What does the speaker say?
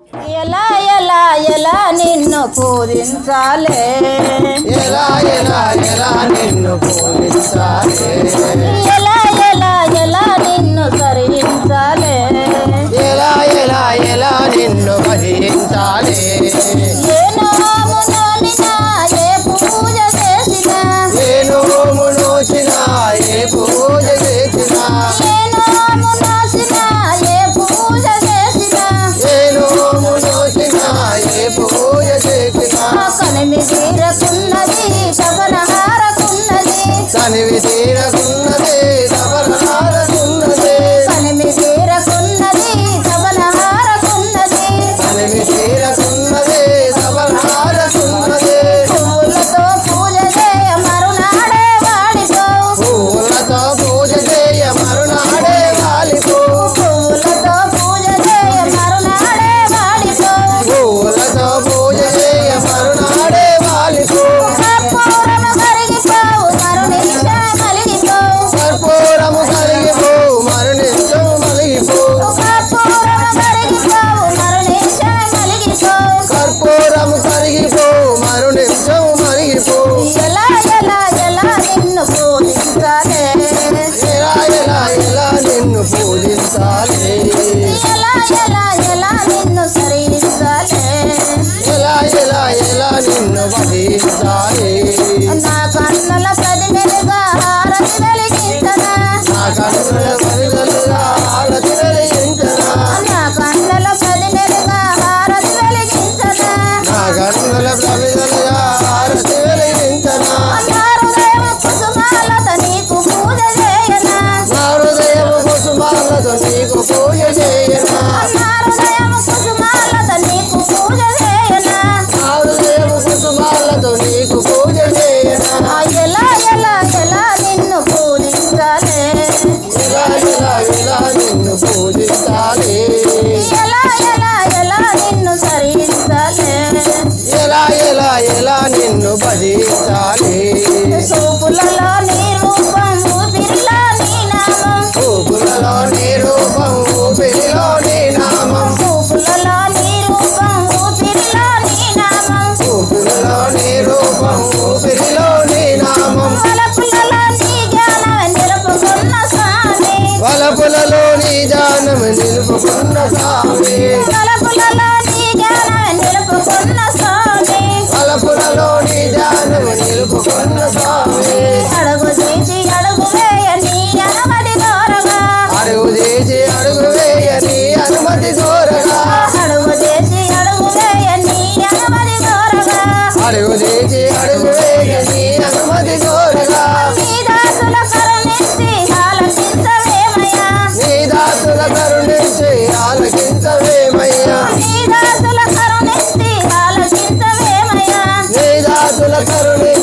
ఎలా ఎలా ఎలా నిన్ను పూజించాలే ఎలా ఎలా ఎలా నిన్ను పూజించాలే ఎలా ఎలా ఎలా నిన్ను సరించాలే ఎలా ఎలా ఎలా నిన్ను భజించాలే ఏ నామమునోనినా ఏ పూజ చేసినా ఏ నోము నోచినా ఏ పూజ చేసినా ఏ నాము నాసినా ఏ పూజ చేసినా ఏ నోము నోచినా ఏ పూజ చేసినా కనిమి తీరకున్నది సవనహారకున్నది తనివి తీరకున్నదే సవరహారకున్నదే కనిమి తీరకున్నది సవనహారకున్నది తనివి తీరకున్నదే సవరహారకున్నదే పువ్వులతో పూజ చేయ మరునాడే వాడిపోవు పూలతో పూజ చేయ మరునాడే వాలిపో పువ్వులతో పూజ చేయ మరునాడే వాడిపోవు పూలతో పూజ చేయ మరునాడే వాలిపో కర్పూరము కరిగిపోవు మరునిశ మలిగిపోవు కర్పూరము కరిగిపో మరునిత్యం మలిగిపో కర్పూరము కరిగిపోవు మరునిశ మలిగిపోవు కర్పూరము కరిగిపో మరునిత్యం మలిగిపో ఎలా ఎలా ఎలా నిన్ను పూజించాలే ఎలా ఎలా ఎలా నిన్ను పూజించాలి ఎలా ఎలా ఎలా నిన్ను సరించాలే ఎలా ఎలా ఎలా నిన్ను భజించాలి నా కన్నుల ప్రతినిధిగా హారతి వెలిగించనా నా కన్నుల పరిగలుగా హారతి వెలిగించనా నా కన్నుల ప్రతినిధిగా హారతి వెలిగించనా నా కన్నుల పరిగలుగా హారతి వెలిగించనా నా హృదయం కుసుమాలతో నీకు పూజ చేయనా నా హృదయం కుసుమాలతో నీకు పూజ చేయనా నా హృదయం కుసుమాలతో నీకు పూజ చేయనా నా హృదయం కుసుమాలతో నీకు పూజ చేయనా ఎలా ఎలా ఎలా నిన్ను పూజించాలే ఎలా ఎలా ఎలా నిన్ను పూజించాలి ఎలా ఎలా ఎలా నిన్ను సరించాలే ఎలా ఎలా ఎలా నిన్ను భజించాలి చూపులలో నీ రూపం ఊపిరిలో నీ నామం చూపులలో నీ రూపం ఊపిరిలో నీ నామం చూపులలో నీ రూపం ఊపిరిలో నీ నామం ఊపిరిలో నీ రూపం ఊపిరిలో నీ నామం వలపులలో నీ జ్ఞానం నిలుపుకున్న స్వామి వలపులలో నీ జానం నిలుపుకున్న స్వామి వలపులలో నీ జ్ఞానం నిలుపుకున్న స్వామి వలపులలో నీ జానం నిలుపుకున్న స్వామి అడుగు చేసి అడుగు వేయ నీ అనుమతి కోరగా అడుగు చేసి అడుగు వేయ నీ అనుమతి కోరగా అడుగు చేసి అడుగు వేయ నీ అనుమతి కోరగా అడుగు చేసి అడుగు వేయ నీ అనుమతి కోరగా నీ దాసుల కరుణించి ఆలకించవేమయ్యా నీ దాసుల కరుణించి ఆలకించవేమయ్యా నీ దాసుల కరుణించి ఆలకించవేమయ్యా నీ దాసుల కరుణించి